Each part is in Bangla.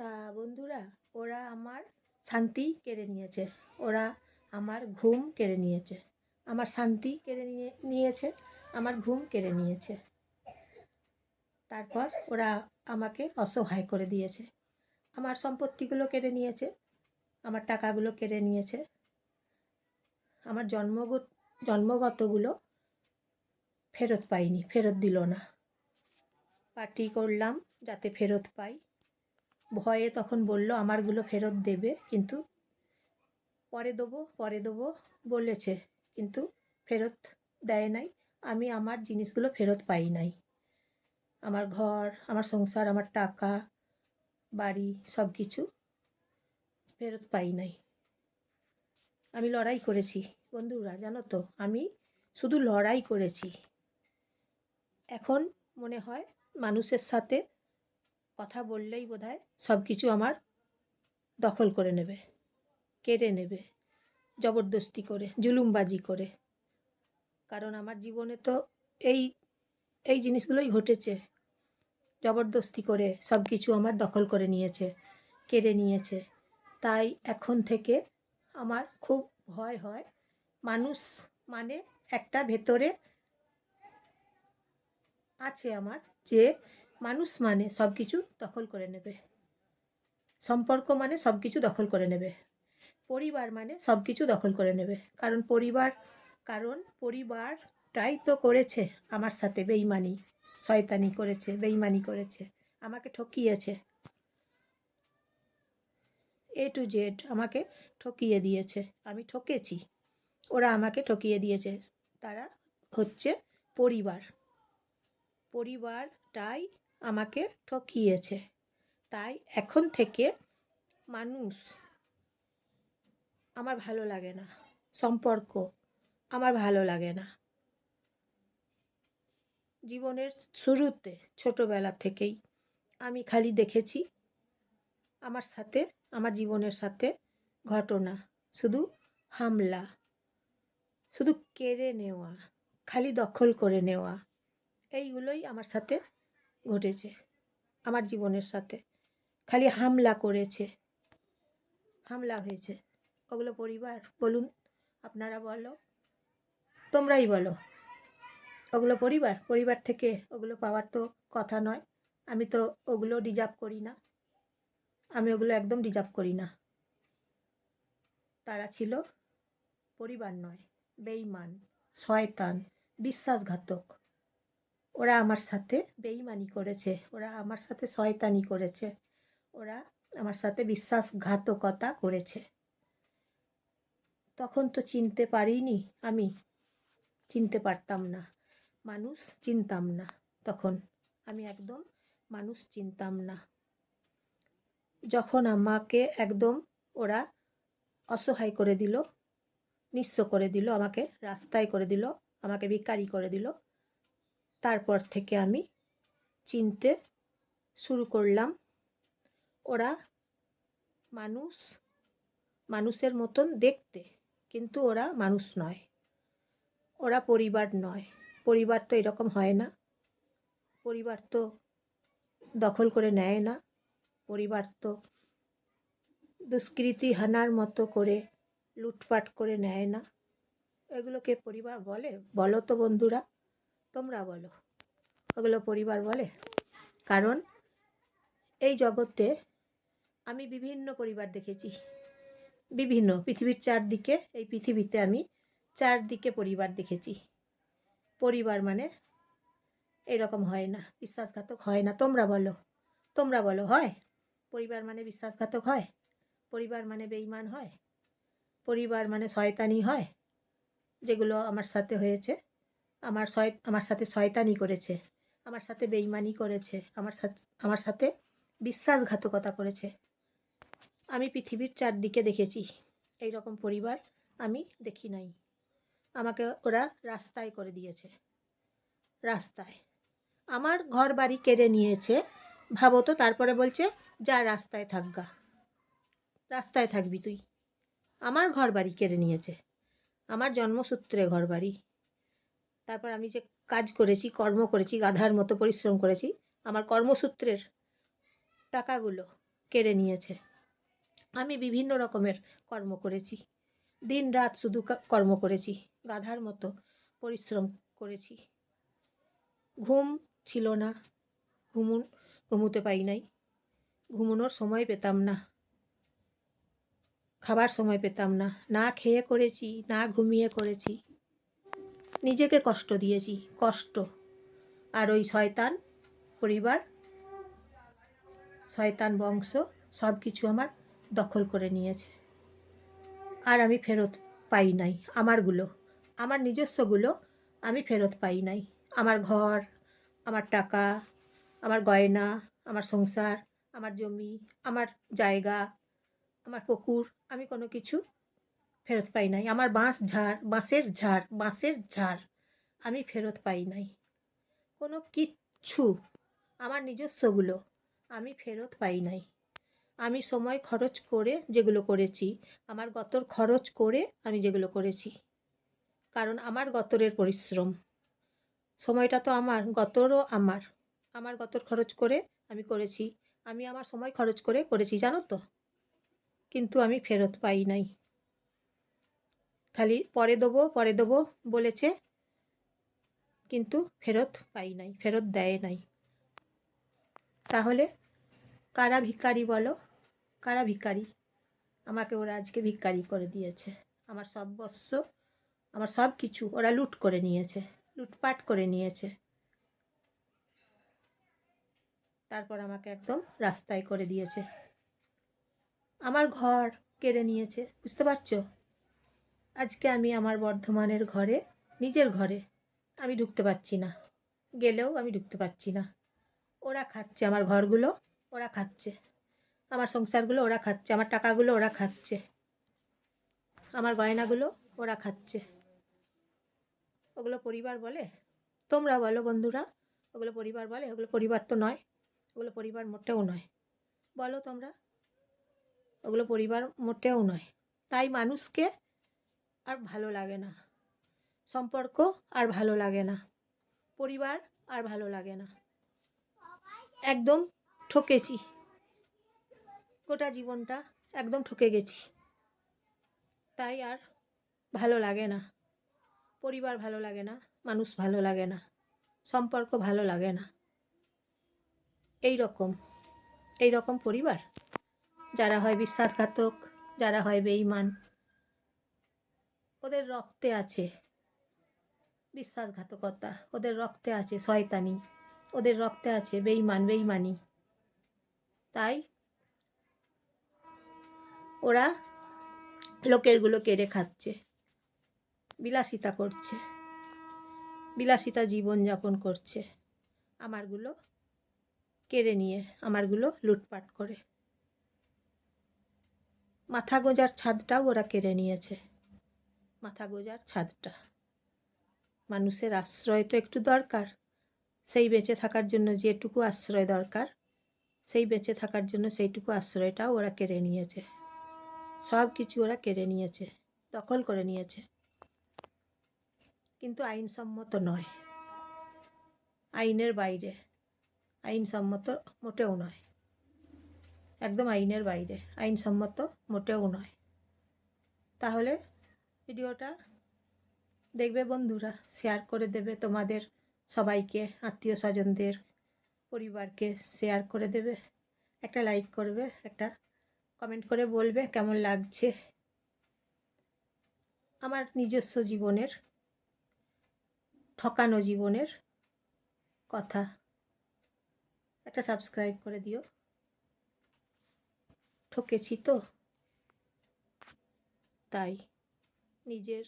তা বন্ধুরা, ওরা আমার শান্তি কেড়ে নিয়েছে, ওরা আমার ঘুম কেড়ে নিয়েছে, আমার শান্তি কেড়ে নিয়েছে, আমার ঘুম কেড়ে নিয়েছে। তারপর ওরা আমাকে অসহায় করে দিয়েছে, আমার সম্পত্তিগুলো কেড়ে নিয়েছে, আমার টাকাগুলো কেড়ে নিয়েছে, আমার জন্মগতগুলো ফেরত পাইনি, ফেরত দিল না। পার্টি করলাম যাতে ফেরত পাই, ভয়ে তখন বলল আমারগুলো ফেরত দেবে, কিন্তু পরে দেবো বলেছে, কিন্তু ফেরত দেয় নাই। আমি আমার জিনিসগুলো ফেরত পাই নাই, আমার ঘর, আমার সংসার, আমার টাকা, বাড়ি, সব কিছু ফেরত পাই নাই। আমি লড়াই করেছি বন্ধুরা, জানো তো, আমি শুধু লড়াই করেছি। এখন মনে হয় মানুষের সাথে কথা বললেই বোধহয় সব কিছু আমার দখল করে নেবে, কেড়ে নেবে, জবরদস্তি করে, জুলুমবাজি করে। কারণ আমার জীবনে তো এই এই জিনিসগুলোই ঘটেছে, জবরদস্তি করে সব কিছু আমার দখল করে নিয়েছে, কেড়ে নিয়েছে। তাই এখন থেকে আমার খুব ভয় হয়। মানুষ মানে একটা ভেতরে আছে আমার, যে মানুষ মানে সব কিছু দখল করে নেবে, সম্পর্ক মানে সব কিছু দখল করে নেবে, পরিবার মানে সব কিছু দখল করে নেবে। কারণ পরিবারটাই তো করেছে আমার সাথে বেইমানি, শয়তানি করেছে, বেইমানি করেছে, আমাকে ঠকিয়েছে, A to Z আমাকে ঠকিয়ে দিয়েছে। আমি ঠকেছি, ওরা আমাকে ঠকিয়ে দিয়েছে। তারা হচ্ছে পরিবারটাই আমাকে ঠকিয়েছে। তাই এখন থেকে মানুষ আমার ভালো লাগে না, সম্পর্ক আমার ভালো লাগে না। জীবনের শুরুতে ছোটবেলা থেকেই আমি খালি দেখেছি আমার সাথে, আমার জীবনের সাথে ঘটনা শুধু হামলা, শুধু কেড়ে নেওয়া, খালি দখল করে নেওয়া, এইগুলোই আমার সাথে ঘটেছে। আমার জীবনের সাথে খালি হামলা করেছে, হামলা হয়েছে। ওগুলো পরিবার বলুন, আপনারা বলো, তোমরাই বলো, ওগুলো পরিবার থেকে ওগুলো পাওয়ার তো কথা নয়। আমি তো ওগুলো ডিজার্ভ করি না, আমি ওগুলো একদম ডিজার্ভ করি না। তারা ছিল পরিবার নয়, বেঈমান, শয়তান, বিশ্বাসঘাতক। ওরা আমার সাথে বেঈমানি করেছে, ওরা আমার সাথে শয়তানি করেছে, ওরা আমার সাথে বিশ্বাসঘাতকতা করেছে। তখন তো চিনতে পারিনি, আমি চিনতে পারতাম না, মানুষ চিনতাম না। তখন আমি একদম মানুষ চিনতাম না। যখন আমাকে একদম ওরা অসহায় করে দিল, নিঃস্ব করে দিল, আমাকে রাস্তায় করে দিল, আমাকে ভিখারি করে দিল, তারপর থেকে আমি চিনতে শুরু করলাম ওরা মানুষের মতন দেখতে, কিন্তু ওরা মানুষ নয়, ওরা পরিবার নয়। পরিবার তো এরকম হয় না, পরিবার তো দখল করে নেয় না, পরিবার তো দুষ্কৃতী হানার মতো করে লুটপাট করে নেয় না। এগুলোকে পরিবার বলে? বলো তো বন্ধুরা, তোমরা বলো, ওগুলো পরিবার বলে? কারণ এই জগতে আমি বিভিন্ন পরিবার দেখেছি, বিভিন্ন পৃথিবীর চারদিকে, এই পৃথিবীতে আমি চারদিকে পরিবার দেখেছি। পরিবার মানে এরকম হয় না, বিশ্বাসঘাতক হয় না। তোমরা বলো হয়? পরিবার মানে বিশ্বাসঘাতক হয়? পরিবার মানে বেঈমান হয়? পরিবার মানে শয়তানি হয়? যেগুলো আমার সাথে হয়েছে, আমার সাথে শয়তানি করেছে, আমার সাথে বেঈমানি করেছে, আমার সাথে বিশ্বাসঘাতকতা করেছে। আমি পৃথিবীর চারদিকে দেখেছি, এই রকম পরিবার আমি দেখি নাই। আমাকে ওরা রাস্তায় করে দিয়েছে, রাস্তায় আমার ঘর বাড়ি কেড়ে নিয়েছে। ভাবো তো, তারপরে বলছে যা রাস্তায় থাকগা, রাস্তায় থাকবি তুই। আমার ঘর বাড়ি কেড়ে নিয়েছে, আমার জন্মসূত্রে ঘর বাড়ি। তারপর আমি যে কাজ করেছি, কর্ম করেছি, গাধার মতো পরিশ্রম করেছি, আমার কর্মসূত্রের টাকাগুলো কেড়ে নিয়েছে। আমি বিভিন্ন রকমের কর্ম করেছি, দিন রাত শুধু কর্ম করেছি, গাধার মতো পরিশ্রম করেছি। ঘুম ছিল না, ঘুমোতে পারি নাই, ঘুমানোর সময় পেতাম না, খাবার সময় পেতাম না, না খেয়ে করেছি, না ঘুমিয়ে করেছি, নিজেকে কষ্ট দিয়েছি, কষ্ট। আর ওই শয়তান পরিবার, শয়তান বংশ সব কিছু আমার দখল করে নিয়েছে। আর আমি ফেরত পাই নাই আমারগুলো, আমার নিজস্বগুলো আমি ফেরত পাই নাই। আমার ঘর, আমার টাকা, আমার গয়না, আমার সংসার, আমার জমি, আমার জায়গা, আমার পুকুর, আমি কোনো কিছু ফেরত পাই নাই। আমার বাঁশের ঝাড় আমি ফেরত পাই নাই। কোনো কিচ্ছু আমার নিজস্বগুলো আমি ফেরত পাই নাই। আমি সময় খরচ করে যেগুলো করেছি, আমার গতর খরচ করে আমি যেগুলো করেছি, কারণ আমার গতরের পরিশ্রম, সময়টা তো আমার, গতরও আমার গতর খরচ করে আমি করেছি, আমি আমার সময় খরচ করে করেছি, জানো তো। কিন্তু আমি ফেরত পাই নাই, খালি পরে দেবো বলেছে, কিন্তু ফেরত পাই নাই, ফেরত দেয় নাই। তাহলে কারা ভিখারি বলো, কারা ভিখারি? আমাকে ওরা আজকে ভিখারি করে দিয়েছে। আমার সব বস্ত্র, আমার সব কিছু ওরা লুট করে নিয়েছে, লুটপাট করে নিয়েছে। তারপর আমাকে একদম রাস্তায় করে দিয়েছে। আমার ঘর কেড়ে নিয়েছে, বুঝতে পারছো? আজকে আমি আমার বর্ধমানের ঘরে, নিজের ঘরে আমি ঢুকতে পারছি না, গেলেও আমি ঢুকতে পারছি না। ওরা খাচ্ছে আমার ঘরগুলো, ওরা খাচ্ছে আমার সংসারগুলো, ওরা খাচ্ছে আমার টাকাগুলো, ওরা খাচ্ছে আমার গয়নাগুলো, ওরা খাচ্ছে। ওগুলো পরিবার বলে? তোমরা বলো বন্ধুরা, ওগুলো পরিবার বলে? ওগুলো পরিবার তো নয়, ওগুলো পরিবার মোটেও নয়। বলো তোমরা, ওগুলো পরিবার মোটেও নয়। তাই মানুষকে আর ভালো লাগে না, সম্পর্ক আর ভালো লাগে না, পরিবার আর ভালো লাগে না। একদম ঠকেছি, গোটা জীবনটা একদম ঠকে গেছি। তাই আর ভালো লাগে না, পরিবার ভালো লাগে না, মানুষ ভালো লাগে না, সম্পর্ক ভালো লাগে না। এই রকম পরিবার, যারা হয় বিশ্বাসঘাতক, যারা হয় বেঈমান, ওদের রক্তে আছে বিশ্বাসঘাতকতা, ওদের রক্তে আছে শয়তানি, ওদের রক্তে আছে বেঈমানি। তাই ওরা লোকেরগুলো কেড়ে খাচ্ছে, বিলাসিতা করছে, বিলাসিতা জীবনযাপন করছে, আমারগুলো কেড়ে নিয়ে, আমারগুলো লুটপাট করে। মাথা গোঁজার ছাদটাও ওরা কেড়ে নিয়েছে, মাথা গোঁজার ছাদটা। মানুষের আশ্রয় তো একটু দরকার, সেই বেঁচে থাকার জন্য যেটুকু আশ্রয় দরকার, সেই বেঁচে থাকার জন্য সেইটুকু আশ্রয়টাও ওরা কেড়ে নিয়েছে। সব কিছু ওরা কেড়ে নিয়েছে, দখল করে নিয়েছে। কিন্তু আইনসম্মত নয়, আইনের বাইরে, আইনসম্মত মোটেও নয়, একদম আইনের বাইরে, আইনসম্মত মোটেও নয়। তাহলে ভিডিওটা দেখবে বন্ধুরা, শেয়ার করে দেবে তোমাদের সবাইকে, আত্মীয় স্বজনদের, পরিবারকে শেয়ার করে দেবে, একটা লাইক করবে, একটা কমেন্ট করে বলবে কেমন লাগছে। আমার নিজস্ব জীবনের, ঠকানো জীবনের কথা, একটা সাবস্ক্রাইব করে দিও। ঠকেছি তো, তাই নিজের,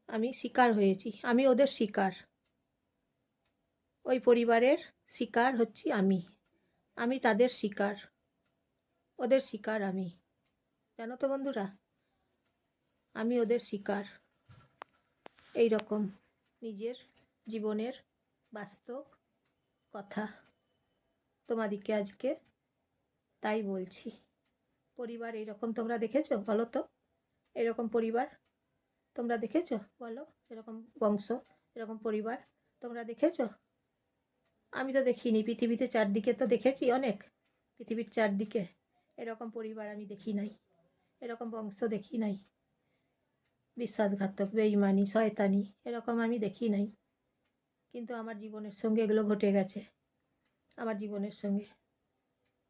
আমি শিকার হয়েছি, আমি ওদের শিকার, ওই পরিবারের শিকার হচ্ছি আমি তাদের শিকার, ওদের শিকার আমি, জানো তো বন্ধুরা, আমি ওদের শিকার। এই রকম নিজের জীবনের বাস্তব কথা তোমাদিকে আজকে তাই বলছি। পরিবার এইরকম তোমরা দেখেছো বলো তো? এরকম পরিবার তোমরা দেখেছো বলো? এরকম বংশ, এরকম পরিবার তোমরা দেখেছো? আমি তো দেখিনি, পৃথিবীতে চারদিকে তো দেখেছি অনেক, পৃথিবীর চারদিকে এরকম পরিবার আমি দেখি নাই, এরকম বংশ দেখি নাই, বিশ্বাসঘাতক, বেইমানি, শয়তানি এরকম আমি দেখি নাই। কিন্তু আমার জীবনের সঙ্গে এগুলো ঘটে গেছে। আমার জীবনের সঙ্গে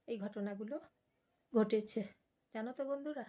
এই ঘটনাগুলো ঘটেছে, জানো তো বন্ধুরা।